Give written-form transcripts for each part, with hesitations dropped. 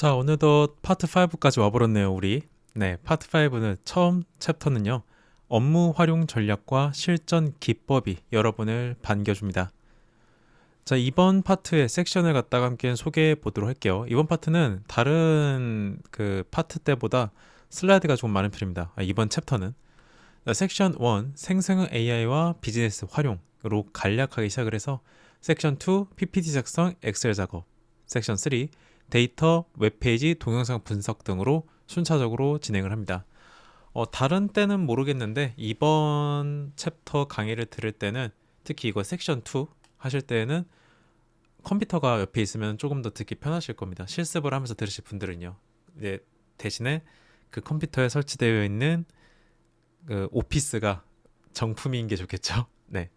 자, 오늘도 파트 5까지 와버렸네요, 우리. 네, 파트 5는 처음 챕터는요. 업무 활용 전략과 실전 기법이 여러분을 반겨줍니다. 자, 이번 파트의 섹션을 갖다가 함께 소개해 보도록 할게요. 이번 파트는 다른 그 파트 때보다 슬라이드가 조금 많은 편입니다. 이번 챕터는 자, 섹션 1 생성형 AI와 비즈니스 활용으로 간략하게 시작을 해서 섹션 2 PPT 작성, 엑셀 작업, 섹션 3 데이터, 웹페이지, 동영상 분석 등으로 순차적으로 진행을 합니다. 다른 때는 모르겠는데 이번 챕터 강의를 들을 때는 특히 이거 섹션 2 하실 때는 컴퓨터가 옆에 있으면 조금 더 듣기 편하실 겁니다. 실습을 하면서 들으실 분들은요. 이제 대신에 그 컴퓨터에 설치되어 있는 그 오피스가 정품인 게 좋겠죠. 네.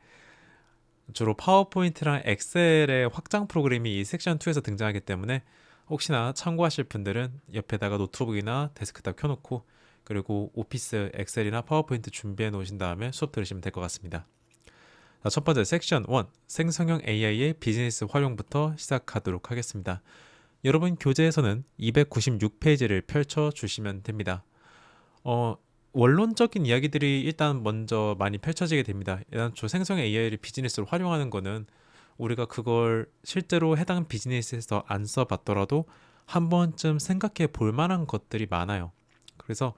주로 파워포인트랑 엑셀의 확장 프로그램이 이 섹션 2에서 등장하기 때문에 혹시나 참고하실 분들은 옆에다가 노트북이나 데스크탑 켜놓고 그리고 오피스, 엑셀이나 파워포인트 준비해 놓으신 다음에 수업 들으시면 될 것 같습니다. 자, 첫 번째 섹션 1 생성형 AI의 비즈니스 활용부터 시작하도록 하겠습니다. 여러분 교재에서는 296페이지를 펼쳐 주시면 됩니다. 원론적인 이야기들이 일단 먼저 많이 펼쳐지게 됩니다. 애당초 생성 AI를 비즈니스로 활용하는 거는 우리가 그걸 실제로 해당 비즈니스에서 안 써봤더라도 한 번쯤 생각해 볼 만한 것들이 많아요. 그래서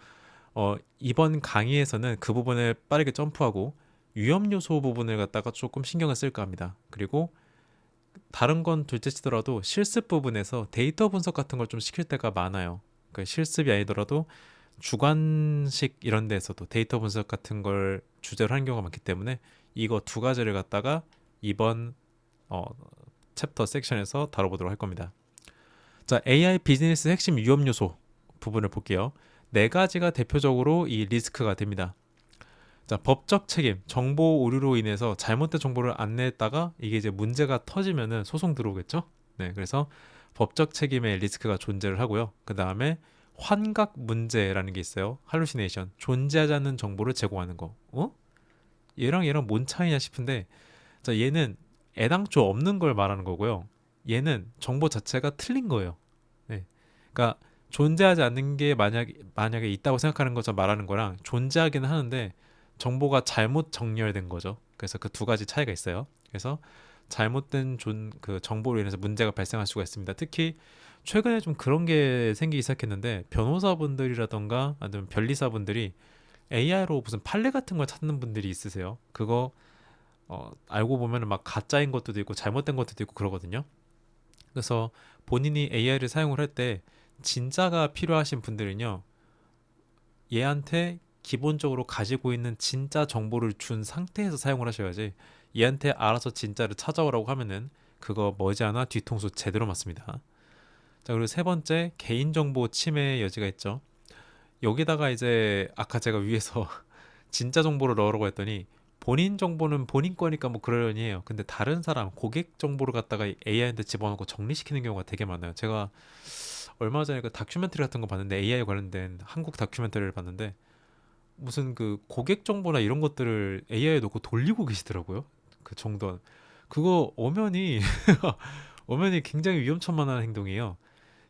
이번 강의에서는 그 부분을 빠르게 점프하고 위험 요소 부분을 갖다가 조금 신경을 쓸까 합니다. 그리고 다른 건 둘째 치더라도 실습 부분에서 데이터 분석 같은 걸 좀 시킬 때가 많아요. 그 실습이 아니더라도 주관식 이런 데서도 데이터 분석 같은 걸 주제로 하는 경우가 많기 때문에 이거 두 가지를 갖다가 이번 챕터 섹션에서 다뤄보도록 할 겁니다. 자, AI 비즈니스 핵심 위험 요소 부분을 볼게요. 네 가지가 대표적으로 이 리스크가 됩니다. 자, 법적 책임, 정보 오류로 인해서 잘못된 정보를 안내했다가 이게 이제 문제가 터지면은 소송 들어오겠죠? 네, 그래서 법적 책임의 리스크가 존재를 하고요. 그 다음에 환각 문제라는 게 있어요. 할루시네이션, 존재하지 않는 정보를 제공하는 거. 얘랑 뭔 차이냐 싶은데, 자, 얘는 애당초 없는 걸 말하는 거고요. 얘는 정보 자체가 틀린 거예요. 네, 그러니까 존재하지 않는 게 만약에 있다고 생각하는 것처럼 말하는 거랑 존재하기는 하는데 정보가 잘못 정렬된 거죠. 그래서 그 두 가지 차이가 있어요. 그래서 잘못된 그 정보로 인해서 문제가 발생할 수가 있습니다. 특히 최근에 좀 그런 게 생기기 시작했는데 변호사분들이라던가 아니면 변리사분들이 AI로 무슨 판례 같은 걸 찾는 분들이 있으세요. 그거 알고 보면 막 가짜인 것도 있고 잘못된 것도 있고 그러거든요. 그래서 본인이 AI를 사용을 할 때 진짜가 필요하신 분들은요, 얘한테 기본적으로 가지고 있는 진짜 정보를 준 상태에서 사용을 하셔야지 얘한테 알아서 진짜를 찾아오라고 하면은 그거 머지않아 뒤통수 제대로 맞습니다. 자, 그리고 세 번째 개인정보 침해 여지가 있죠. 여기다가 이제 아까 제가 위에서 진짜 정보를 넣으라고 했더니 본인 정보는 본인 거니까 뭐 그러려니 해요. 근데 다른 사람 고객 정보를 갖다가 AI한테 집어넣고 정리시키는 경우가 되게 많아요. 제가 얼마 전에 그 다큐멘터리 같은 거 봤는데 AI 관련된 한국 다큐멘터리를 봤는데 무슨 그 고객 정보나 이런 것들을 AI에 놓고 돌리고 계시더라고요. 그 정도. 그거 엄연히 엄연히 굉장히 위험천만한 행동이에요.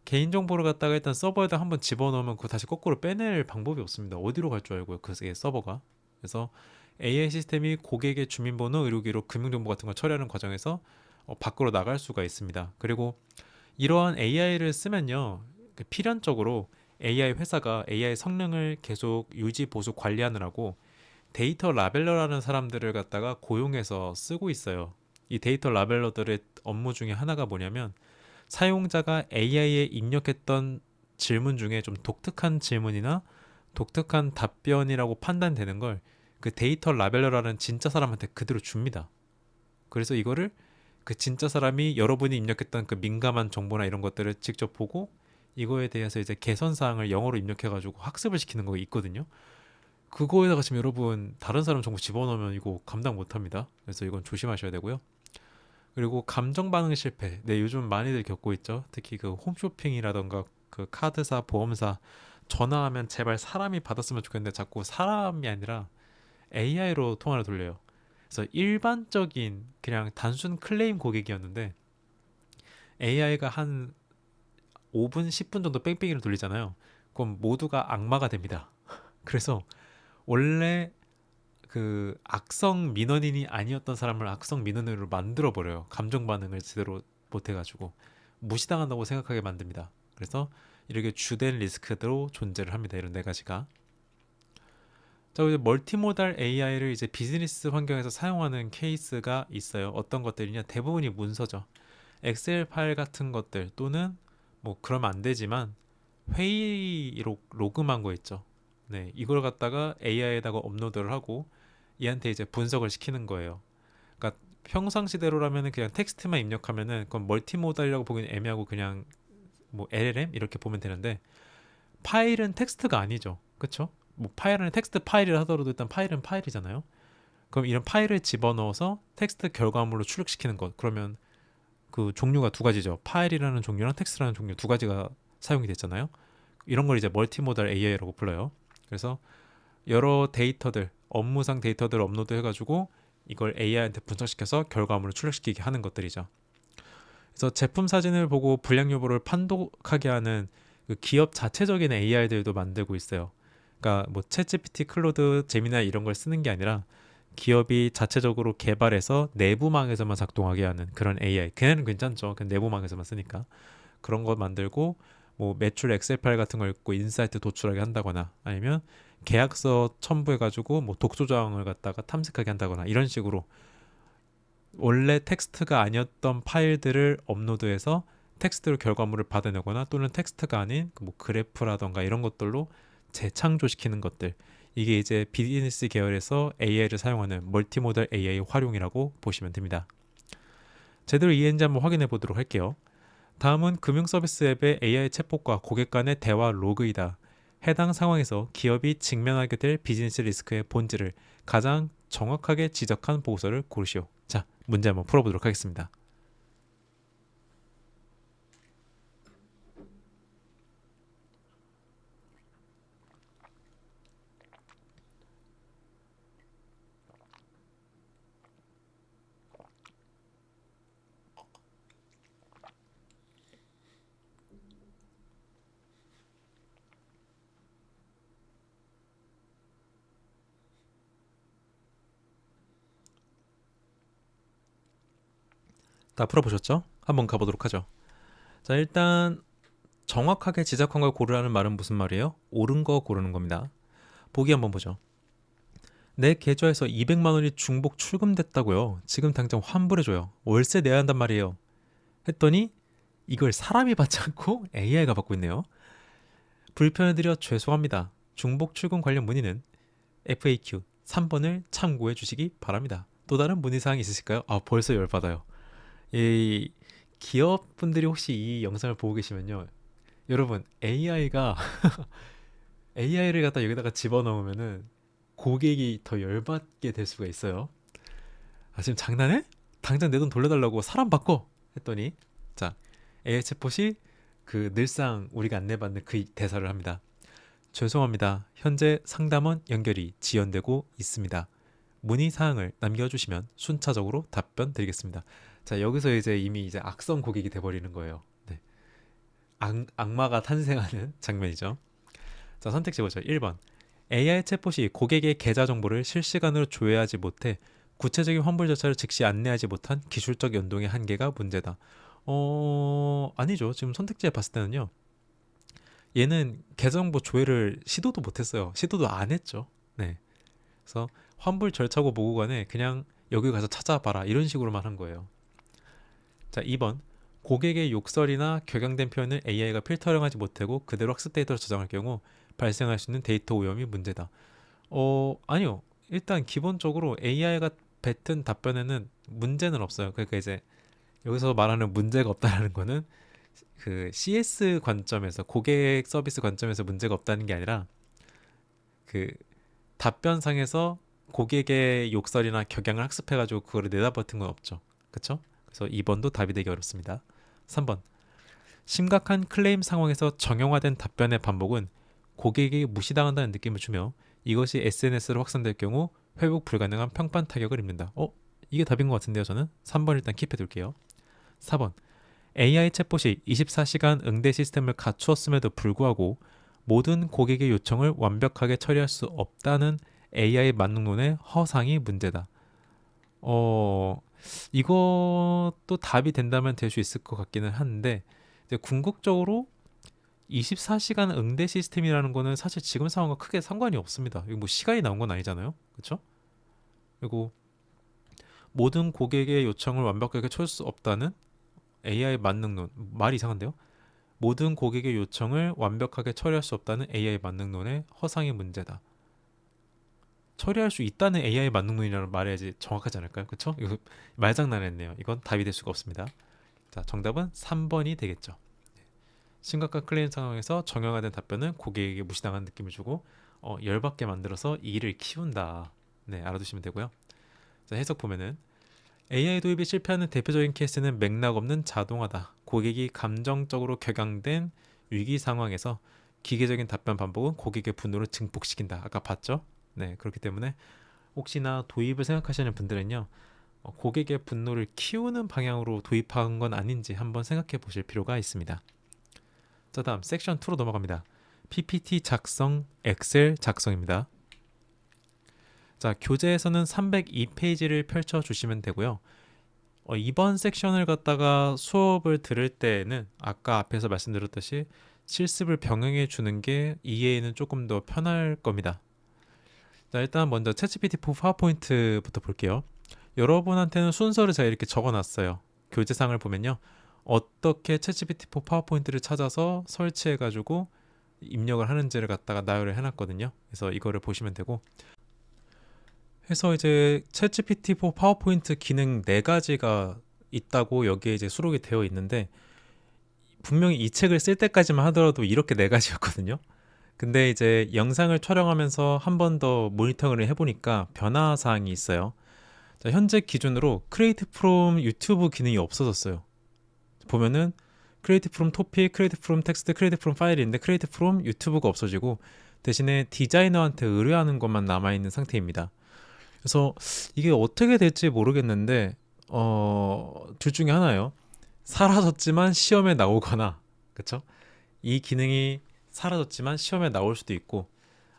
개인 정보를 갖다가 일단 서버에다 한번 집어넣으면 그거 다시 거꾸로 빼낼 방법이 없습니다. 어디로 갈 줄 알고요, 그 서버가. 그래서 AI 시스템이 고객의 주민번호, 의료기록, 금융정보 같은 걸 처리하는 과정에서 밖으로 나갈 수가 있습니다. 그리고 이러한 AI를 쓰면요, 그 필연적으로 AI 회사가 AI 성능을 계속 유지 보수 관리하느라고 데이터 라벨러라는 사람들을 갖다가 고용해서 쓰고 있어요. 이 데이터 라벨러들의 업무 중에 하나가 뭐냐면 사용자가 AI에 입력했던 질문 중에 좀 독특한 질문이나 독특한 답변이라고 판단되는 걸 그 데이터 라벨러라는 진짜 사람한테 그대로 줍니다. 그래서 이거를 그 진짜 사람이 여러분이 입력했던 그 민감한 정보나 이런 것들을 직접 보고 이거에 대해서 이제 개선 사항을 영어로 입력해가지고 학습을 시키는 거 있거든요. 그거에다가 지금 여러분 다른 사람 정보 집어넣으면 이거 감당 못합니다. 그래서 이건 조심하셔야 되고요. 그리고 감정 반응 실패. 네, 요즘 많이들 겪고 있죠. 특히 그 홈쇼핑이라던가 그 카드사, 보험사 전화하면 제발 사람이 받았으면 좋겠는데 자꾸 사람이 아니라 AI로 통화를 돌려요. 그래서 일반적인 그냥 단순 클레임 고객이었는데 AI가 한 5분, 10분 정도 뺑뺑이를 돌리잖아요. 그럼 모두가 악마가 됩니다. 그래서 원래 그 악성 민원인이 아니었던 사람을 악성 민원인으로 만들어 버려요. 감정 반응을 제대로 못 해가지고 무시당한다고 생각하게 만듭니다. 그래서 이렇게 주된 리스크로 존재를 합니다. 이런 네 가지가. 자, 이제 멀티모달 AI를 이제 비즈니스 환경에서 사용하는 케이스가 있어요. 어떤 것들이냐? 대부분이 문서죠. 엑셀 파일 같은 것들 또는 뭐 그러면 안 되지만 회의록 로그만 거 있죠. 네, 이걸 갖다가 AI에다가 업로드를 하고 얘한테 이제 분석을 시키는 거예요. 그러니까 평상시대로라면은 그냥 텍스트만 입력하면은 그건 멀티모달이라고 보기는 애매하고 그냥 뭐 LLM 이렇게 보면 되는데 파일은 텍스트가 아니죠. 그쵸? 뭐 파일은 텍스트 파일이라 하더라도 일단 파일은 파일이잖아요. 그럼 이런 파일을 집어넣어서 텍스트 결과물로 출력시키는 것. 그러면 그 종류가 두 가지죠. 파일이라는 종류랑 텍스트라는 종류 두 가지가 사용이 됐잖아요. 이런 걸 이제 멀티모달 AI라고 불러요. 그래서 여러 데이터들, 업무상 데이터들을 업로드 해가지고 이걸 AI한테 분석시켜서 결과물을 출력시키게 하는 것들이죠. 그래서 제품 사진을 보고 불량 여부를 판독하게 하는 그 기업 자체적인 AI들도 만들고 있어요. 그러니까 뭐 챗GPT, 클로드, 제미나이 이런 걸 쓰는 게 아니라 기업이 자체적으로 개발해서 내부망에서만 작동하게 하는 그런 AI. 걔네는 괜찮죠. 그냥 내부망에서만 쓰니까. 그런 거 만들고 뭐 매출 엑셀 파일 같은 걸 읽고 인사이트 도출하게 한다거나 아니면 계약서 첨부해가지고 뭐 독소조항을 갖다가 탐색하게 한다거나 이런 식으로 원래 텍스트가 아니었던 파일들을 업로드해서 텍스트로 결과물을 받아내거나 또는 텍스트가 아닌 뭐 그래프라던가 이런 것들로 재창조시키는 것들. 이게 이제 비즈니스 계열에서 AI를 사용하는 멀티모달 AI 활용이라고 보시면 됩니다. 제대로 이해했는지 한번 확인해 보도록 할게요. 다음은 금융서비스 앱의 AI 챗봇과 고객 간의 대화 로그이다. 해당 상황에서 기업이 직면하게 될 비즈니스 리스크의 본질을 가장 정확하게 지적한 보고서를 고르시오. 자, 문제 한번 풀어보도록 하겠습니다. 다 풀어보셨죠? 한번 가보도록 하죠. 자, 일단 정확하게 지적한 걸 고르라는 말은 무슨 말이에요? 옳은 거 고르는 겁니다. 보기 한번 보죠. 내 계좌에서 200만 원이 중복 출금됐다고요. 지금 당장 환불해줘요. 월세 내야 한단 말이에요. 했더니 이걸 사람이 받지 않고 AI가 받고 있네요. 불편해드려 죄송합니다. 중복 출금 관련 문의는 FAQ 3번을 참고해 주시기 바랍니다. 또 다른 문의사항 있으실까요? 아, 벌써 열받아요. 이 기업분들이 혹시 이 영상을 보고 계시면요. 여러분, AI를 갖다 여기다가 집어넣으면은 고객이 더 열받게 될 수가 있어요. 아, 지금 장난해? 당장 내 돈 돌려달라고 사람 바꿔! 했더니 자, AI 챗봇이 그 늘상 우리가 안내받는 그 대사를 합니다. 죄송합니다. 현재 상담원 연결이 지연되고 있습니다. 문의 사항을 남겨주시면 순차적으로 답변 드리겠습니다. 자, 여기서 이제 이미 이제 악성 고객이 돼버리는 거예요. 네. 악마가 탄생하는 장면이죠. 자, 선택지 보죠. 1번. AI 챗봇이 고객의 계좌 정보를 실시간으로 조회하지 못해 구체적인 환불 절차를 즉시 안내하지 못한 기술적 연동의 한계가 문제다. 아니죠. 지금 선택지에 봤을 때는요. 얘는 계좌 정보 조회를 시도도 못했어요. 시도도 안 했죠. 네. 그래서 환불 절차고 뭐고 간에 그냥 여기 가서 찾아봐라 이런 식으로만 한 거예요. 자, 2번. 고객의 욕설이나 격양된 표현을 AI가 필터링하지 못하고 그대로 학습 데이터로 저장할 경우 발생할 수 있는 데이터 오염이 문제다. 아니요. 일단 기본적으로 AI가 뱉은 답변에는 문제는 없어요. 그러니까 이제 여기서 말하는 문제가 없다는 거는 그 CS 관점에서 고객 서비스 관점에서 문제가 없다는 게 아니라 그 답변상에서 고객의 욕설이나 격양을 학습해가지고 그거를 내다버튼 건 없죠. 그쵸? 그래서 2번도 답이 되기 어렵습니다. 3번. 심각한 클레임 상황에서 정형화된 답변의 반복은 고객에게 무시당한다는 느낌을 주며 이것이 SNS로 확산될 경우 회복 불가능한 평판 타격을 입는다. 이게 답인 것 같은데요. 저는 3번 일단 킵해둘게요. 4번. AI 챗봇이 24시간 응대 시스템을 갖추었음에도 불구하고 모든 고객의 요청을 완벽하게 처리할 수 없다는 AI 만능론의 허상이 문제다. 어, 이것도 답이 된다면 될 수 있을 것 같기는 한데, 이제 궁극적으로 24시간 응대 시스템이라는 거는 사실 지금 상황과 크게 상관이 없습니다. 이거 뭐 시간이 나온 건 아니잖아요. 그렇죠? 그리고 모든 고객의 요청을 완벽하게 처리할 수 없다는 AI 만능론, 말이 이상한데요? 모든 고객의 요청을 완벽하게 처리할 수 없다는 AI 만능론의 허상의 문제다. 처리할 수 있다는 AI 만능론이라는 말해야지 정확하지 않을까요? 그렇죠? 이거 말장난했네요. 이건 답이 될 수가 없습니다. 자, 정답은 3번이 되겠죠. 심각한 클레임 상황에서 정형화된 답변은 고객에게 무시당한 느낌을 주고 열받게 만들어서 일을 키운다. 네, 알아두시면 되고요. 자, 해석 보면은 AI 도입이 실패하는 대표적인 케이스는 맥락 없는 자동화다. 고객이 감정적으로 격양된 위기 상황에서 기계적인 답변 반복은 고객의 분노를 증폭시킨다. 아까 봤죠? 네, 그렇기 때문에 혹시나 도입을 생각하시는 분들은요, 고객의 분노를 키우는 방향으로 도입한 건 아닌지 한번 생각해 보실 필요가 있습니다. 자, 다음 섹션 2로 넘어갑니다. PPT 작성, 엑셀 작성입니다. 자, 교재에서는 302페이지를 펼쳐 주시면 되고요. 이번 섹션을 갖다가 수업을 들을 때에는 아까 앞에서 말씀드렸듯이 실습을 병행해 주는 게 이해에는 조금 더 편할 겁니다. 자, 일단 먼저 챗GPT4 파워포인트부터 볼게요. 여러분한테는 순서를 제가 이렇게 적어놨어요. 교재상을 보면요, 어떻게 챗GPT4 파워포인트를 찾아서 설치해가지고 입력을 하는지를 갖다가 나열을 해놨거든요. 그래서 이거를 보시면 되고, 해서 이제 챗GPT4 파워포인트 기능 4가지가 있다고 여기에 이제 수록이 되어 있는데, 분명히 이 책을 쓸 때까지만 하더라도 이렇게 4가지였거든요. 근데 이제 영상을 촬영하면서 한 번 더 모니터링을 해보니까 변화 사항이 있어요. 자, 현재 기준으로 크리에이트 프롬 유튜브 기능이 없어졌어요. 보면은 크리에이트 프롬 토픽, 크리에이트 프롬 텍스트, 크리에이트 프롬 파일인데 크리에이트 프롬 유튜브가 없어지고 대신에 디자이너한테 의뢰하는 것만 남아있는 상태입니다. 그래서 이게 어떻게 될지 모르겠는데 둘 중에 하나예요. 사라졌지만 시험에 나오거나, 그쵸? 이 기능이 사라졌지만 시험에 나올 수도 있고,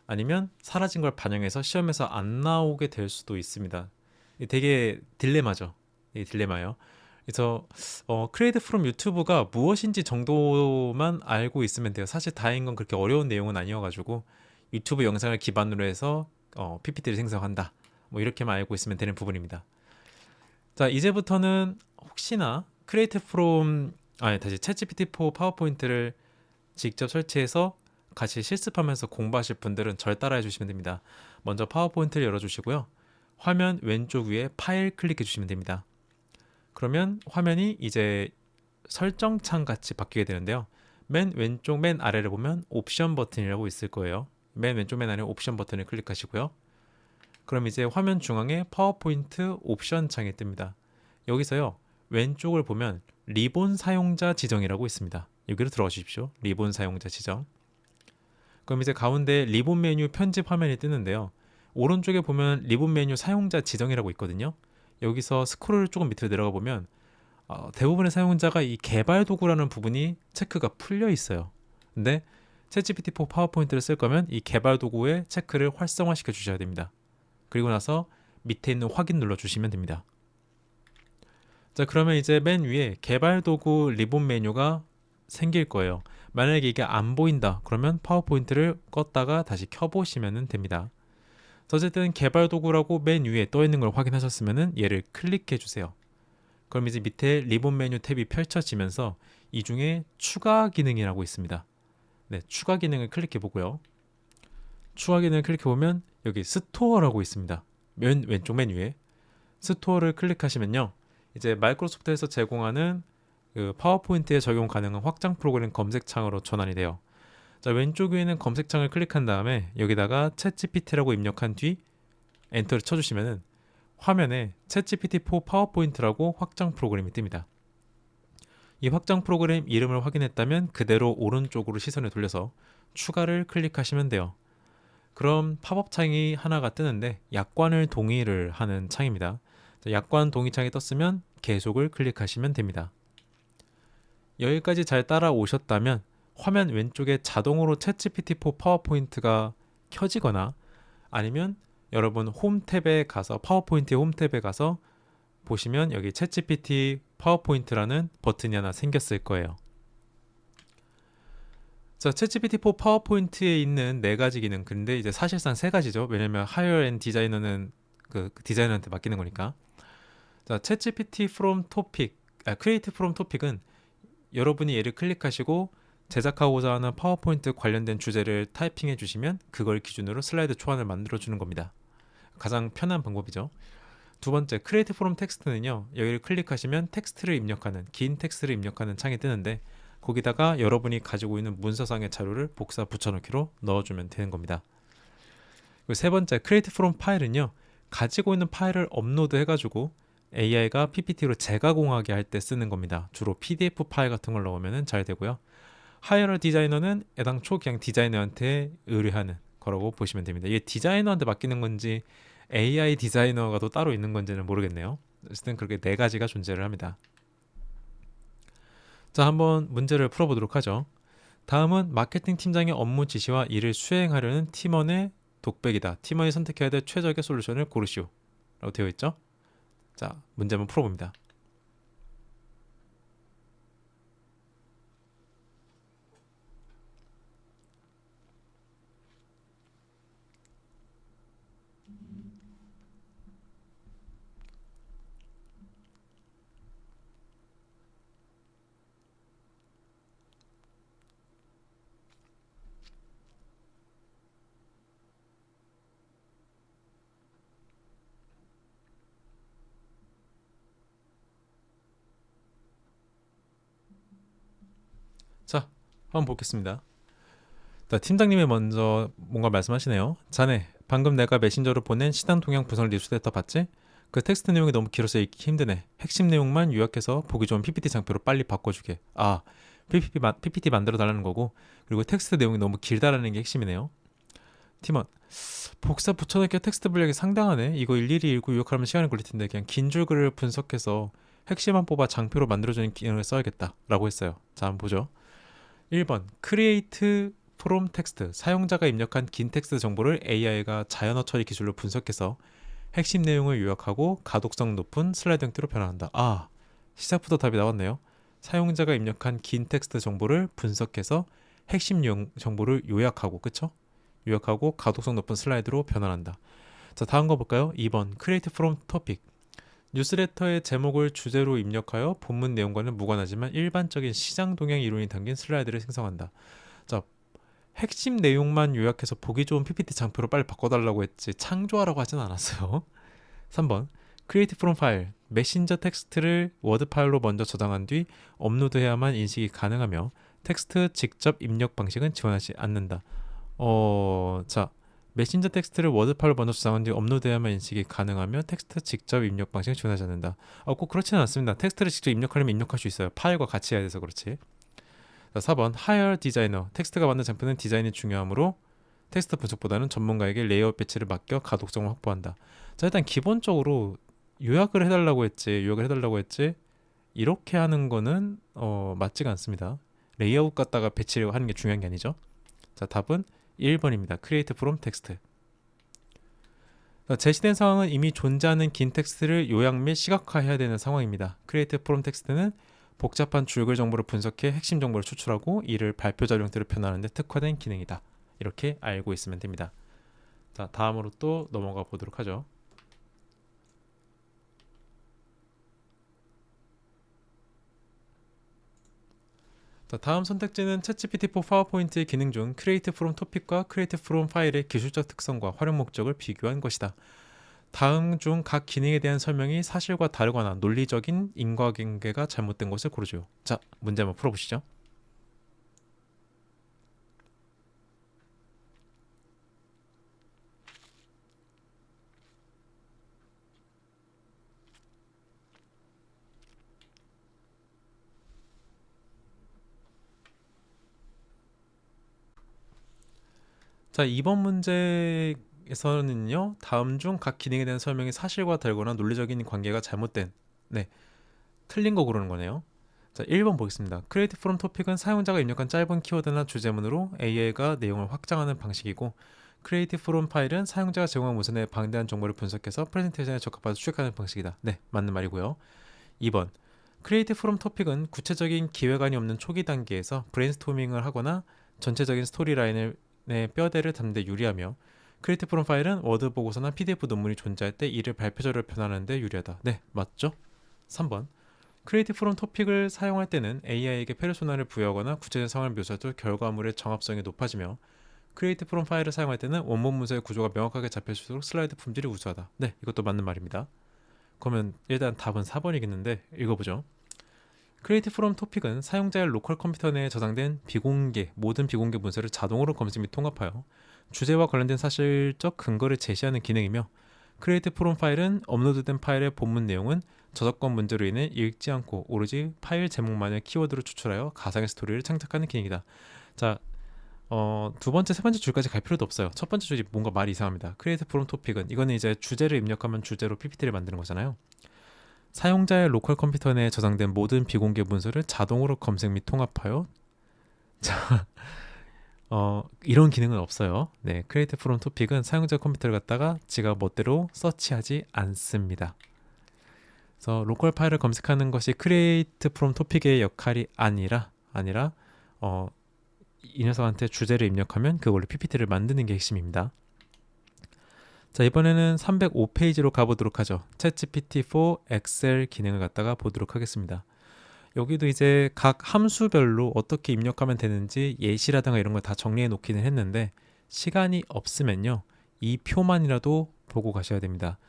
아니면 사라진 걸 반영해서 시험에서 안 나오게 될 수도 있습니다. 이게 되게 딜레마죠. 이게 딜레마예요. 그래서 크리에이트 프롬 유튜브가 무엇인지 정도만 알고 있으면 돼요. 사실 다행인 건 그렇게 어려운 내용은 아니어가지고 유튜브 영상을 기반으로 해서 PPT를 생성한다, 뭐 이렇게만 알고 있으면 되는 부분입니다. 자, 이제부터는 혹시나 크리에이트 프롬 다시 챗GPT4 파워포인트를 직접 설치해서 같이 실습하면서 공부하실 분들은 절 따라해 주시면 됩니다. 먼저 파워포인트를 열어주시고요. 화면 왼쪽 위에 파일 클릭해 주시면 됩니다. 그러면 화면이 이제 설정창 같이 바뀌게 되는데요. 맨 왼쪽 맨 아래를 보면 옵션 버튼이라고 있을 거예요. 맨 왼쪽 맨 아래 옵션 버튼을 클릭하시고요. 그럼 이제 화면 중앙에 파워포인트 옵션 창이 뜹니다. 여기서요, 왼쪽을 보면 리본 사용자 지정이라고 있습니다. 여기로 들어가 주십시오. 리본 사용자 지정. 그럼 이제 가운데 리본 메뉴 편집 화면이 뜨는데요. 오른쪽에 보면 리본 메뉴 사용자 지정이라고 있거든요. 여기서 스크롤 조금 밑으로 내려가 보면 대부분의 사용자가 이 개발 도구라는 부분이 체크가 풀려 있어요. 근데 챗GPT4 파워포인트를 쓸 거면 이 개발 도구의 체크를 활성화시켜 주셔야 됩니다. 그리고 나서 밑에 있는 확인 눌러 주시면 됩니다. 자, 그러면 이제 맨 위에 개발 도구 리본 메뉴가 생길 거예요. 만약에 이게 안 보인다 그러면 파워포인트를 껐다가 다시 켜보시면 됩니다. 어쨌든 개발 도구라고 맨 위에 떠 있는 걸 확인하셨으면 얘를 클릭해 주세요. 그럼 이제 밑에 리본 메뉴 탭이 펼쳐지면서 이 중에 추가 기능이라고 있습니다. 네, 추가 기능을 클릭해 보고요. 추가 기능을 클릭해 보면 여기 스토어라고 있습니다. 왼쪽 맨 위에 스토어를 클릭하시면요, 이제 마이크로소프트에서 제공하는 그 파워포인트에 적용 가능한 확장 프로그램 검색창으로 전환이 돼요. 자, 왼쪽 위에는 검색창을 클릭한 다음에 여기다가 챗GPT라고 입력한 뒤 엔터를 쳐주시면은 화면에 챗GPT4 파워포인트라고 확장 프로그램이 뜹니다. 이 확장 프로그램 이름을 확인했다면 그대로 오른쪽으로 시선을 돌려서 추가를 클릭하시면 돼요. 그럼 팝업 창이 하나가 뜨는데 약관을 동의를 하는 창입니다. 자, 약관 동의 창이 떴으면 계속을 클릭하시면 됩니다. 여기까지 잘 따라오셨다면 화면 왼쪽에 자동으로 챗GPT4 파워포인트가 켜지거나 아니면 여러분 홈 탭에 가서 파워포인트의 홈 탭에 가서 보시면 여기 챗GPT 파워포인트라는 버튼이 하나 생겼을 거예요. 자, 챗GPT4 파워포인트에 있는 네 가지 기능. 근데 이제 사실상 세 가지죠. 왜냐면 하이어 앤 디자이너는 그 디자이너한테 맡기는 거니까. 자, 챗GPT from topic, create from topic은 여러분이 얘를 클릭하시고 제작하고자 하는 파워포인트 관련된 주제를 타이핑해 주시면 그걸 기준으로 슬라이드 초안을 만들어 주는 겁니다. 가장 편한 방법이죠. 두 번째, create from text는요. 여기를 클릭하시면 텍스트를 입력하는, 긴 텍스트를 입력하는 창이 뜨는데 거기다가 여러분이 가지고 있는 문서상의 자료를 복사 붙여넣기로 넣어주면 되는 겁니다. 그리고 세 번째, create from file은요. 가지고 있는 파일을 업로드 해가지고 AI가 PPT로 재가공하게 할 때 쓰는 겁니다. 주로 PDF 파일 같은 걸 넣으면 잘 되고요. 하이어 디자이너는 애당초 그냥 디자이너한테 의뢰하는 거라고 보시면 됩니다. 이게 디자이너한테 맡기는 건지 AI 디자이너가 또 따로 있는 건지는 모르겠네요. 어쨌든 그렇게 네 가지가 존재를 합니다. 자, 한번 문제를 풀어보도록 하죠. 다음은 마케팅 팀장의 업무 지시와 이를 수행하려는 팀원의 독백이다. 팀원이 선택해야 될 최적의 솔루션을 고르시오. 라고 되어 있죠. 자, 문제 한번 풀어봅니다. 자, 한번 보겠습니다. 자, 팀장님이 먼저 뭔가 말씀하시네요. 자네, 방금 내가 메신저로 보낸 시장 동향 분석 뉴스레터 봤지? 그 텍스트 내용이 너무 길어서 읽기 힘드네. 핵심 내용만 요약해서 보기 좋은 PPT 장표로 빨리 바꿔주게. 아, PPT 만들어 달라는 거고, 그리고 텍스트 내용이 너무 길다라는 게 핵심이네요. 팀원, 복사 붙여넣기 텍스트 분량이 상당하네. 이거 일일이 읽고 요약하면 시간이 걸릴 텐데 그냥 긴 줄글을 분석해서 핵심만 뽑아 장표로 만들어주는 기능을 써야겠다 라고 했어요. 자, 한번 보죠. 1번 create from text, 사용자가 입력한 긴 텍스트 정보를 AI가 자연어 처리 기술로 분석해서 핵심 내용을 요약하고 가독성 높은 슬라이드 형태로 변환한다. 아, 시작부터 답이 나왔네요. 사용자가 입력한 긴 텍스트 정보를 분석해서 핵심 정보를 요약하고, 그쵸? 요약하고 가독성 높은 슬라이드로 변환한다. 자, 다음 거 볼까요? 2번 create from topic, 뉴스레터의 제목을 주제로 입력하여 본문 내용과는 무관하지만 일반적인 시장 동향 이론이 담긴 슬라이드를 생성한다. 자, 핵심 내용만 요약해서 보기 좋은 PPT 장표로 빨리 바꿔달라고 했지 창조하라고 하진 않았어요. 3번 create from file, 메신저 텍스트를 워드 파일로 먼저 저장한 뒤 업로드해야만 인식이 가능하며 텍스트 직접 입력 방식은 지원하지 않는다. 자, 메신저 텍스트를 워드 파일로 먼저 저장한 뒤 업로드해야만 인식이 가능하며 텍스트 직접 입력 방식을 지원하지 않는다. 꼭 그렇지는 않습니다. 텍스트를 직접 입력하려면 입력할 수 있어요. 파일과 같이 해야 돼서 그렇지. 자, 4번 hire 디자이너, 텍스트가 만든 장표는 디자인이 중요하므로 텍스트 분석보다는 전문가에게 레이아웃 배치를 맡겨 가독성을 확보한다. 자, 일단 기본적으로 요약을 해달라고 했지 이렇게 하는 거는 맞지가 않습니다. 레이아웃 갖다가 배치를 하는 게 중요한 게 아니죠. 자, 답은 1번입니다. create from text. 제시된 상황은 이미 존재하는 긴 텍스트를 요약 및 시각화해야 되는 상황입니다. create from text는 복잡한 줄글 정보를 분석해 핵심 정보를 추출하고 이를 발표 자료 형태로 변환하는 데 특화된 기능이다. 이렇게 알고 있으면 됩니다. 자, 다음으로 또 넘어가 보도록 하죠. 자, 다음 선택지는 챗GPT4 파워포인트의 기능 중 Create from Topic과 Create from File의 기술적 특성과 활용 목적을 비교한 것이다. 다음 중 각 기능에 대한 설명이 사실과 다르거나 논리적인 인과관계가 잘못된 것을 고르죠. 자, 문제 한번 풀어보시죠. 자, 이번 문제에서는요. 다음 중 각 기능에 대한 설명이 사실과 다르거나 논리적인 관계가 잘못된, 네, 틀린 거 고르는 거네요. 자, 1번 보겠습니다. Create from topic은 사용자가 입력한 짧은 키워드나 주제문으로 AI가 내용을 확장하는 방식이고, Create from file은 사용자가 제공한 문서의 방대한 정보를 분석해서 프레젠테이션에 적합하게 추격하는 방식이다. 네, 맞는 말이고요. 2번 Create from topic은 구체적인 기획안이 없는 초기 단계에서 브레인스토밍을 하거나 전체적인 스토리라인의 뼈대를 담는 데 유리하며, Create from file은 워드 보고서나 PDF 논문이 존재할 때 이를 발표자로 변환하는 데 유리하다. 네, 맞죠? 3번 크리에이티브 프롬 토픽을 사용할 때는 AI에게 페르소나를 부여하거나 구체적인 상황을 묘사해도 결과물의 정합성이 높아지며, 크리에이티브 프롬 파일을 사용할 때는 원본 문서의 구조가 명확하게 잡힐수록 슬라이드 품질이 우수하다. 네, 이것도 맞는 말입니다. 그러면 일단 답은 4번이겠는데 읽어보죠. 크리에이티브 프롬 토픽은 사용자의 로컬 컴퓨터 내에 저장된 모든 비공개 문서를 자동으로 검색 및 통합하여 주제와 관련된 사실적 근거를 제시하는 기능이며, 크리에이티브 프롬 파일은 업로드된 파일의 본문 내용은 저작권 문제로 인해 읽지 않고 오로지 파일 제목만을 키워드로 추출하여 가상의 스토리를 창작하는 기능이다. 자, 두 번째, 세 번째 줄까지 갈 필요도 없어요. 첫 번째 줄이 뭔가 말이 이상합니다. 크리에이티브 프롬 토픽은 이거는 이제 주제를 입력하면 주제로 PPT를 만드는 거잖아요. 사용자의 로컬 컴퓨터 내에 저장된 모든 비공개 문서를 자동으로 검색 및 통합하여 자, 이런 기능은 없어요. 네, 크리에이티브 프롬 토픽은 사용자 컴퓨터를 갖다가 지가 멋대로 서치하지 않습니다. 그래서 로컬 파일을 검색하는 것이 크리에이트 프롬 토픽의 역할이 아니라 이 녀석한테 주제를 입력하면 그걸로 PPT를 만드는 게 핵심입니다. 자, 이번에는 305페이지로 가보도록 하죠. 챗GPT4 엑셀 기능을 갖다가 보도록 하겠습니다. 여기도 이제 각 함수별로 어떻게 입력하면 되는지 예시라든가 이런 걸 다 정리해 놓기는 했는데, 시간이 없으면요 이 표만이라도 보고 가셔야 됩니다.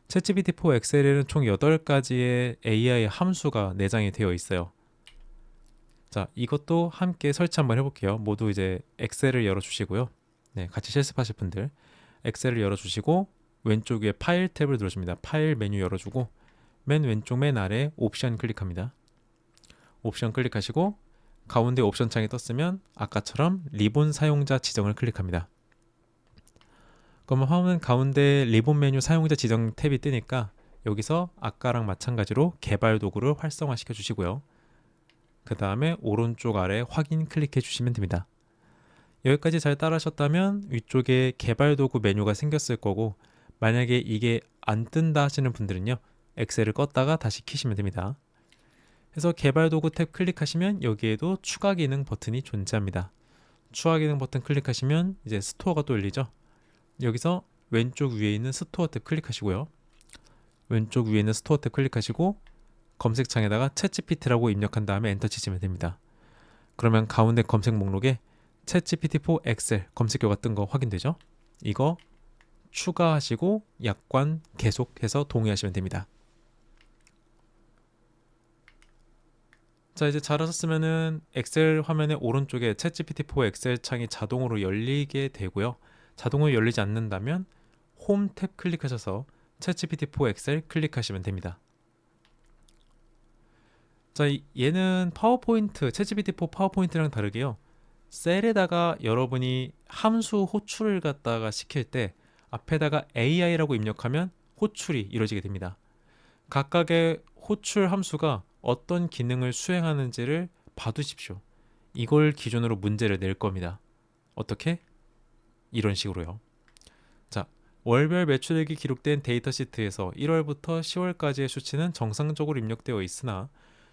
챗GPT4 엑셀에는 총 8가지의 AI 함수가 내장이 되어 있어요. 자, 이것도 함께 설치 한번 해볼게요. 모두 이제 엑셀을 열어주시고요. 네, 같이 실습하실 분들 엑셀을 열어주시고 왼쪽 위에 파일 탭을 눌러줍니다. 파일 메뉴 열어주고 맨 왼쪽 맨 아래 옵션 클릭합니다. 옵션 클릭하시고 가운데 옵션 창이 떴으면 아까처럼 리본 사용자 지정을 클릭합니다. 그러면 화면 가운데 리본 메뉴 사용자 지정 탭이 뜨니까 여기서 아까랑 마찬가지로 개발 도구를 활성화 시켜 주시고요. 그 다음에 오른쪽 아래 확인 클릭해 주시면 됩니다. 여기까지 잘 따라하셨다면 위쪽에 개발 도구 메뉴가 생겼을 거고, 만약에 이게 안 뜬다 하시는 분들은요 엑셀을 껐다가 다시 켜시면 됩니다. 그래서 개발 도구 탭 클릭하시면 여기에도 추가 기능 버튼이 존재합니다. 추가 기능 버튼 클릭하시면 이제 스토어가 또 열리죠. 여기서 왼쪽 위에 있는 스토어 탭 클릭하시고요. 왼쪽 위에 있는 스토어 탭 클릭하시고 검색창에다가 챗GPT라고 입력한 다음에 엔터 치시면 됩니다. 그러면 가운데 검색 목록에 챗GPT4 엑셀 검색어가 뜬 거 확인되죠? 이거 추가하시고 약관 계속해서 동의하시면 됩니다. 자, 이제 잘하셨으면은 엑셀 화면의 오른쪽에 챗GPT4 엑셀 창이 자동으로 열리게 되고요. 자동으로 열리지 않는다면 홈 탭 클릭하셔서 챗GPT4 엑셀 클릭하시면 됩니다. 자, 얘는 파워포인트, 챗GPT4 파워포인트랑 다르게요. 셀에다가 여러분이 함수 호출을 갖다가 시킬 때 앞에다가 AI라고 입력하면 호출이 이루어지게 됩니다. 각각의 호출 함수가 어떤 기능을 수행하는지를 봐두십시오. 이걸 기준으로 문제를 낼 겁니다. 어떻게? 이런 식으로요. 자, 월별 매출액이 기록된 데이터 시트에서 1월부터 10월까지의 수치는 정상적으로 입력되어 있으나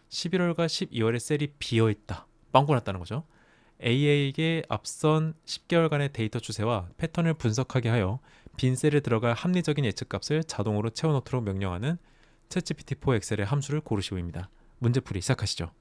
11월과 12월의 셀이 비어있다. 빵꾸 났다는 거죠. AI에게 앞선 10개월간의 데이터 추세와 패턴을 분석하게 하여 빈 셀에 들어갈 합리적인 예측값을 자동으로 채워넣도록 명령하는 챗GPT4 엑셀의 함수를 고르시오입니다. 문제풀이 시작하시죠.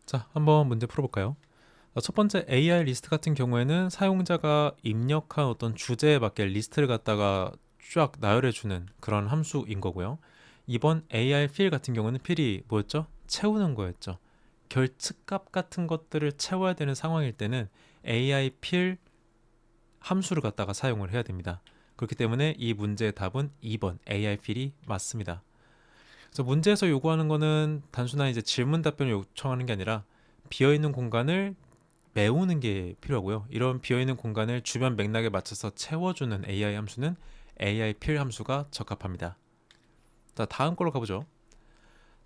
자, 한번 문제 풀어볼까요? 첫 번째 AI 리스트 같은 경우에는 사용자가 입력한 어떤 주제에 맞게 리스트를 갖다가 쫙 나열해주는 그런 함수인 거고요. 이번 AI 필 같은 경우는 필이 뭐였죠? 채우는 거였죠. 결측값 같은 것들을 채워야 되는 상황일 때는 AI 필 함수를 갖다가 사용을 해야 됩니다. 그렇기 때문에 이 문제의 답은 2번 AI 필이 맞습니다. 그래서 문제에서 요구하는 거는 단순한 이제 질문 답변을 요청하는 게 아니라 비어있는 공간을 메우는 게 필요하고요. 이런 비어있는 공간을 주변 맥락에 맞춰서 채워주는 AI 함수는 AI 필 함수가 적합합니다. 자, 다음 걸로 가보죠.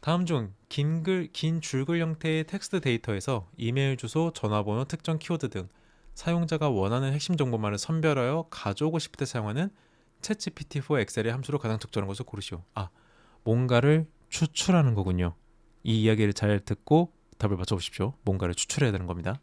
다음 중 긴 줄글 형태의 텍스트 데이터에서 이메일 주소, 전화번호, 특정 키워드 등 사용자가 원하는 핵심 정보만을 선별하여 가져오고 싶을 때 사용하는 챗GPT4 엑셀의 함수로 가장 적절한 것을 고르시오. 뭔가를 추출하는 거군요. 이 이야기를 잘 듣고 답을 맞춰보십시오. 뭔가를 추출해야 되는 겁니다.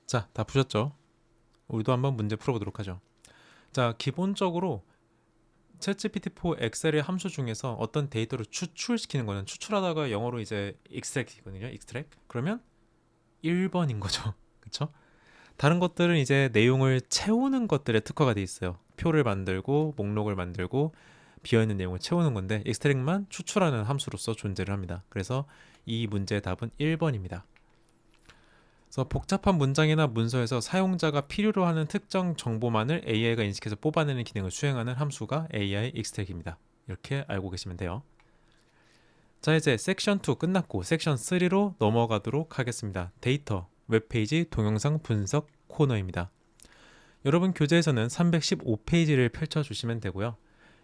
자, 다 푸셨죠? 우리도 한번 문제 풀어보도록 하죠. 자, 기본적으로 챗GPT4 엑셀의 함수 중에서 어떤 데이터를 추출시키는 거는 추출하다가 영어로 이제 extract이거든요. extract. 그러면 1번인 거죠. 그렇죠? 다른 것들은 이제 내용을 채우는 것들에 특화가 돼 있어요. 표를 만들고 목록을 만들고 비어있는 내용을 채우는 건데 extract만 추출하는 함수로서 존재를 합니다. 그래서 이 문제의 답은 1번입니다. 그래서 복잡한 문장이나 문서에서 사용자가 필요로 하는 특정 정보만을 AI가 인식해서 뽑아내는 기능을 수행하는 함수가 AI extract입니다. 이렇게 알고 계시면 돼요. 자, 이제 섹션 2 끝났고 섹션 3로 넘어가도록 하겠습니다. 데이터, 웹페이지, 동영상 분석 코너입니다. 여러분 교재에서는 315페이지를 펼쳐주시면 되고요.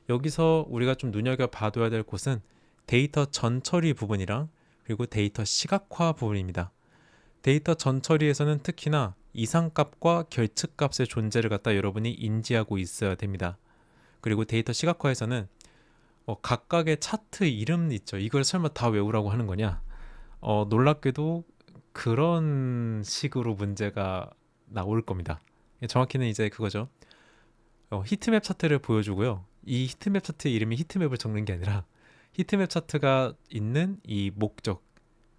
여기서 우리가 좀 눈여겨봐둬야 될 곳은 데이터 전처리 부분이랑 그리고 데이터 시각화 부분입니다. 데이터 전처리에서는 특히나 이상값과 결측값의 존재를 갖다 여러분이 인지하고 있어야 됩니다. 그리고 데이터 시각화에서는 각각의 차트 이름 있죠. 이걸 설마 다 외우라고 하는 거냐? 놀랍게도 그런 식으로 문제가 나올 겁니다. 정확히는 이제 그거죠. 히트맵 차트를 보여주고요. 이 히트맵 차트의 이름이 히트맵을 적는 게 아니라 히트맵 차트가 있는 이 목적,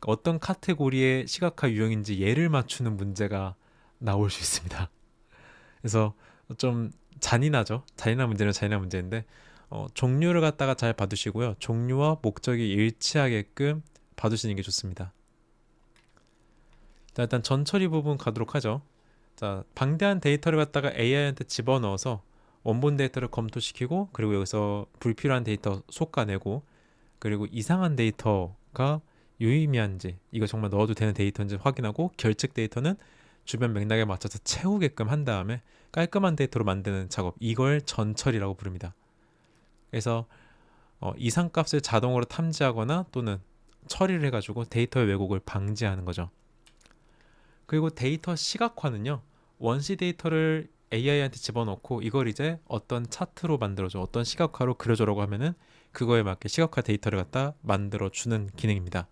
어떤 카테고리의 시각화 유형인지 얘를 맞추는 문제가 나올 수 있습니다. 그래서 좀 잔인하죠. 잔인한 문제는 잔인한 문제인데 종류를 갖다가 잘 봐두시고요. 종류와 목적이 일치하게끔 봐두시는 게 좋습니다. 자, 일단 전처리 부분 가도록 하죠. 자, 방대한 데이터를 갖다가 AI한테 집어넣어서 원본 데이터를 검토시키고 그리고 여기서 불필요한 데이터 솎아내고 그리고 이상한 데이터가 유의미한지 이거 정말 넣어도 되는 데이터인지 확인하고 결측 데이터는 주변 맥락에 맞춰서 채우게끔 한 다음에 깔끔한 데이터로 만드는 작업, 이걸 전처리라고 부릅니다. 그래서 이상값을 자동으로 탐지하거나 또는 처리를 해가지고 데이터의 왜곡을 방지하는 거죠. 그리고 데이터 시각화는요, 원시 데이터를 AI한테 집어넣고 이걸 이제 어떤 차트로 만들어줘, 어떤 시각화로 그려줘라고 하면은 그거에 맞게 시각화 데이터를 갖다 만들어주는 기능입니다.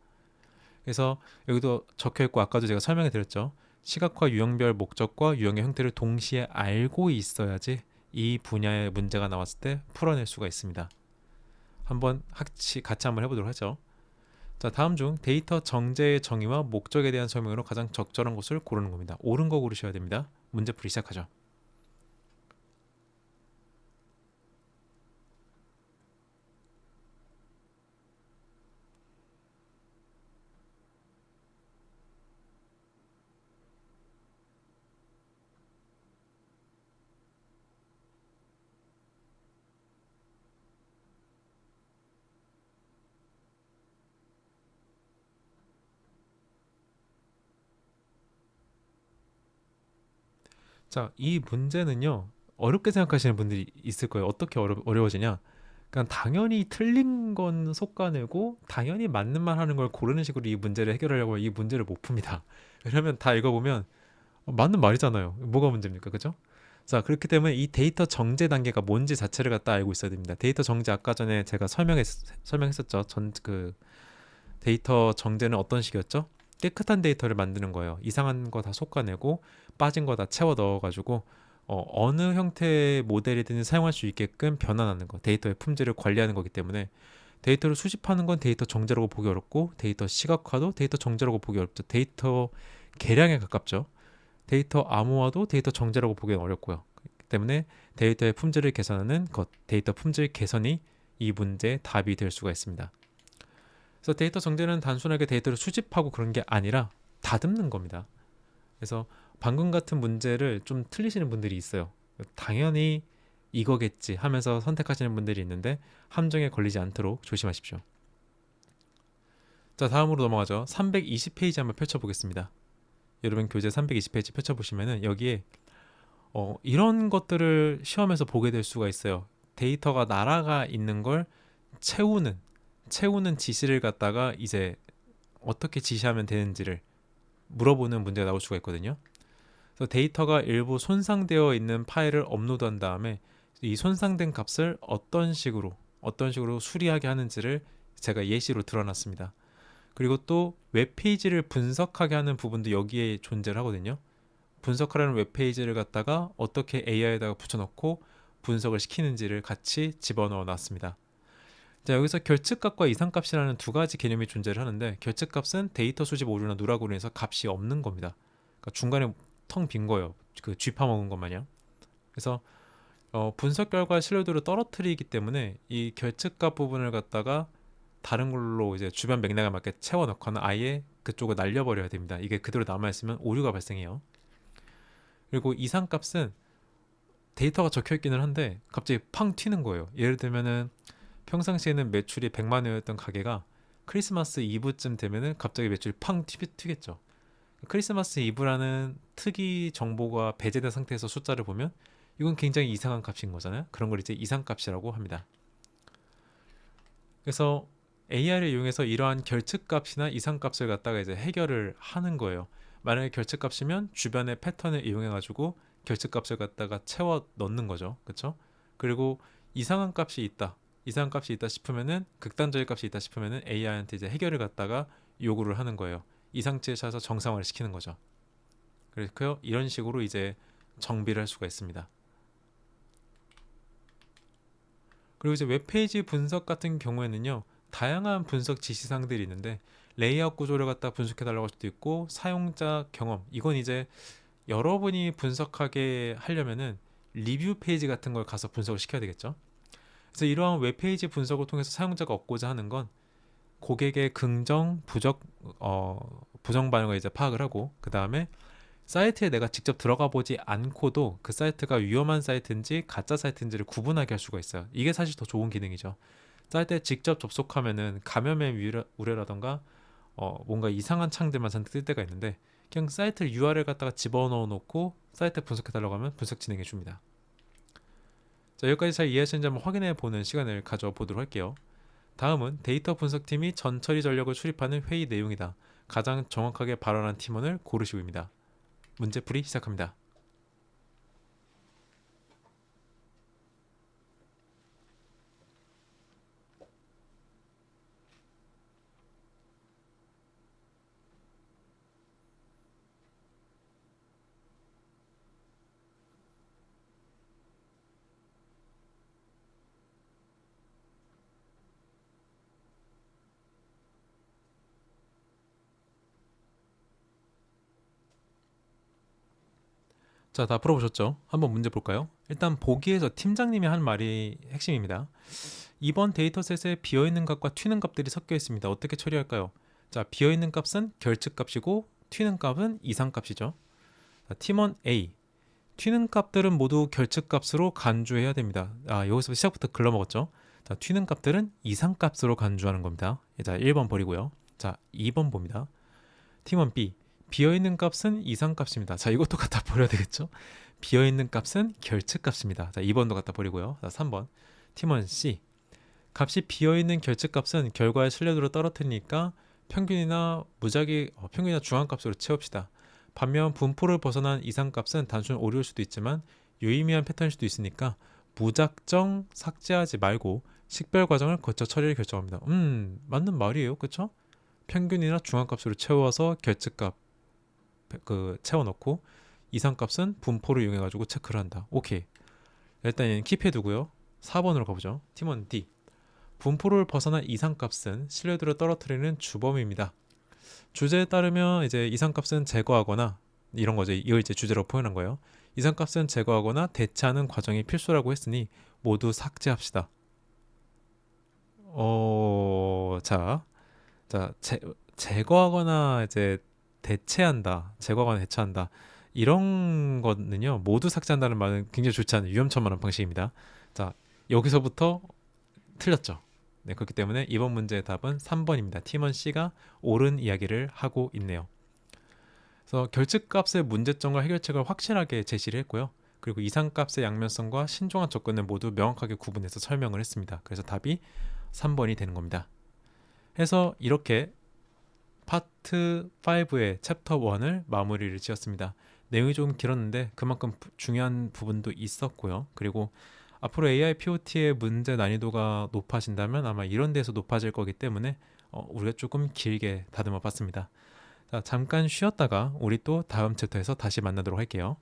그래서 여기도 적혀있고 아까도 제가 설명해 드렸죠. 시각화 유형별 목적과 유형의 형태를 동시에 알고 있어야지 이 분야의 문제가 나왔을 때 풀어낼 수가 있습니다. 한번 같이 한번 해보도록 하죠. 자, 다음 중 데이터 정제의 정의와 목적에 대한 설명으로 가장 적절한 것을 고르는 겁니다. 옳은 거 고르셔야 됩니다. 문제 풀이 시작하죠. 자, 이 문제는요, 어렵게 생각하시는 분들이 있을 거예요. 어떻게 어려워지냐? 그러니까 당연히 틀린 건 솎아내고 당연히 맞는 말 하는 걸 고르는 식으로 이 문제를 해결하려고 이 문제를 못 풉니다. 왜냐면 다 읽어보면 맞는 말이잖아요. 뭐가 문제입니까? 그죠? 자, 그렇기 때문에 이 데이터 정제 단계가 뭔지 자체를 갖다 알고 있어야 됩니다. 데이터 정제 아까 전에 제가 설명했었죠. 데이터 정제는 어떤 식이었죠? 깨끗한 데이터를 만드는 거예요. 이상한 거 다 솎아내고 빠진 거 다 채워 넣어가지고 어느 형태의 모델이든 사용할 수 있게끔 변환하는 거, 데이터의 품질을 관리하는 거기 때문에 데이터를 수집하는 건 데이터 정제라고 보기 어렵고 데이터 시각화도 데이터 정제라고 보기 어렵죠. 데이터 계량에 가깝죠. 데이터 암호화도 데이터 정제라고 보기는 어렵고요. 그렇기 때문에 데이터의 품질을 개선하는 것, 데이터 품질 개선이 이 문제의 답이 될 수가 있습니다. 그래서 데이터 정제는 단순하게 데이터를 수집하고 그런 게 아니라 다듬는 겁니다. 그래서 방금 같은 문제를 좀 틀리시는 분들이 있어요. 당연히 이거겠지 하면서 선택하시는 분들이 있는데 함정에 걸리지 않도록 조심하십시오. 자, 다음으로 넘어가죠. 320페이지 한번 펼쳐보겠습니다. 여러분 교재 320페이지 펼쳐보시면은 여기에 이런 것들을 시험에서 보게 될 수가 있어요. 데이터가 날아가 있는 걸 채우는 지시를 갖다가 이제 어떻게 지시하면 되는지를 물어보는 문제가 나올 수가 있거든요. 그래서 데이터가 일부 손상되어 있는 파일을 업로드한 다음에 이 손상된 값을 어떤 식으로 수리하게 하는지를 제가 예시로 드러났습니다. 그리고 또 웹페이지를 분석하게 하는 부분도 여기에 존재를 하거든요. 분석하라는 웹페이지를 갖다가 어떻게 AI에다가 붙여넣고 분석을 시키는지를 같이 집어넣어 놨습니다. 자, 여기서 결측값과 이상값이라는 두 가지 개념이 존재를 하는데 결측값은 데이터 수집 오류나 누락으로 인해서 값이 없는 겁니다. 그러니까 중간에 텅 빈 거예요. 그 쥐파먹은 것 마냥. 그래서 분석 결과 신뢰도를 떨어뜨리기 때문에 이 결측값 부분을 갖다가 다른 걸로 이제 주변 맥락에 맞게 채워 넣거나 아예 그쪽을 날려버려야 됩니다. 이게 그대로 남아있으면 오류가 발생해요. 그리고 이상값은 데이터가 적혀 있기는 한데 갑자기 팡 튀는 거예요. 예를 들면은 평상시에는 매출이 100만 원이었던 가게가 크리스마스 이브쯤 되면은 갑자기 매출이 팡 튀겠죠. 크리스마스 이브라는 특이 정보가 배제된 상태에서 숫자를 보면 이건 굉장히 이상한 값인 거잖아요. 그런 걸 이제 이상값이라고 합니다. 그래서 AI를 이용해서 이러한 결측값이나 이상값을 갖다가 이제 해결을 하는 거예요. 만약에 결측값이면 주변의 패턴을 이용해 가지고 결측값을 갖다가 채워 넣는 거죠. 그렇죠? 그리고 이상한 값이 있다 싶으면은 극단적인 값이 있다 싶으면은 AI한테 이제 해결을 갖다가 요구를 하는 거예요. 이상치에 찾아서 정상화를 시키는 거죠. 그래서 이런 식으로 이제 정비를 할 수가 있습니다. 그리고 이제 웹페이지 분석 같은 경우에는요, 다양한 분석 지시사항들이 있는데 레이아웃 구조를 갖다 분석해 달라고 할 수도 있고 사용자 경험, 이건 이제 여러분이 분석하게 하려면은 리뷰 페이지 같은 걸 가서 분석을 시켜야 되겠죠. 그래서 이러한 웹페이지 분석을 통해서 사용자가 얻고자 하는 건 고객의 긍정, 부정 반응을 이제 파악을 하고 그 다음에 사이트에 내가 직접 들어가 보지 않고도 그 사이트가 위험한 사이트인지 가짜 사이트인지를 구분하게 할 수가 있어요. 이게 사실 더 좋은 기능이죠. 사이트에 직접 접속하면은 감염의 우려라던가 뭔가 이상한 창들만 잔뜩 뜰 때가 있는데 그냥 사이트 URL 갖다가 집어넣어 놓고 사이트 분석해 달라고 하면 분석 진행해 줍니다. 자, 여기까지 잘 이해하시는지 한번 확인해 보는 시간을 가져보도록 할게요. 다음은 데이터 분석팀이 전처리 전력을 수립하는 회의 내용이다. 가장 정확하게 발언한 팀원을 고르시오입니다. 문제풀이 시작합니다. 자, 다 풀어보셨죠? 한번 문제 볼까요? 일단 보기에서 팀장님이 한 말이 핵심입니다. 이번 데이터셋에 비어있는 값과 튀는 값들이 섞여 있습니다. 어떻게 처리할까요? 자, 비어있는 값은 결측값이고 튀는 값은 이상값이죠. 자, 팀원 A, 튀는 값들은 모두 결측값으로 간주해야 됩니다. 여기서 시작부터 글러먹었죠. 자, 튀는 값들은 이상값으로 간주하는 겁니다. 자, 1번 버리고요. 자, 2번 봅니다. 팀원 B, 비어있는 값은 이상값입니다. 자, 이것도 갖다 버려야 되겠죠. 비어있는 값은 결측값입니다. 자, 2번도 갖다 버리고요. 자, 3번 팀원 C, 값이 비어있는 결측값은 결과의 신뢰도를 떨어뜨리니까 평균이나 평균이나 중앙값으로 채웁시다. 반면 분포를 벗어난 이상값은 단순 오류일 수도 있지만 유의미한 패턴일 수도 있으니까 무작정 삭제하지 말고 식별 과정을 거쳐 처리를 결정합니다. 맞는 말이에요. 그쵸? 평균이나 중앙값으로 채워서 결집값 채워넣고 이상값은 분포를 이용해 가지고 체크를 한다. 오케이. 일단 얘는 킵해 두고요. 4번으로 가보죠. 팀원 D. 분포를 벗어난 이상값은 신뢰도를 떨어뜨리는 주범입니다. 주제에 따르면 이제 이상값은 제거하거나 이런 거죠. 이걸 이제 주제로 표현한 거예요. 이상값은 제거하거나 대체하는 과정이 필수라고 했으니 모두 삭제합시다. 자, 제거하거나 이제 대체한다. 제거하거나 대체한다. 이런 거는요. 모두 삭제한다는 말은 굉장히 좋지 않은 위험천만한 방식입니다. 자, 여기서부터 틀렸죠. 네, 그렇기 때문에 이번 문제의 답은 3번입니다. 팀원 C가 옳은 이야기를 하고 있네요. 그래서 결집값의 문제점과 해결책을 확실하게 제시를 했고요. 그리고 이상값의 양면성과 신중한 접근을 모두 명확하게 구분해서 설명을 했습니다. 그래서 답이 3번이 되는 겁니다. 해서 이렇게 파트 5의 챕터 1을 마무리를 지었습니다. 내용이 좀 길었는데 그만큼 중요한 부분도 있었고요. 그리고 앞으로 AI POT의 문제 난이도가 높아진다면 아마 이런 데서 높아질 거기 때문에 우리가 조금 길게 다듬어 봤습니다. 자, 잠깐 쉬었다가 우리 또 다음 챕터에서 다시 만나도록 할게요.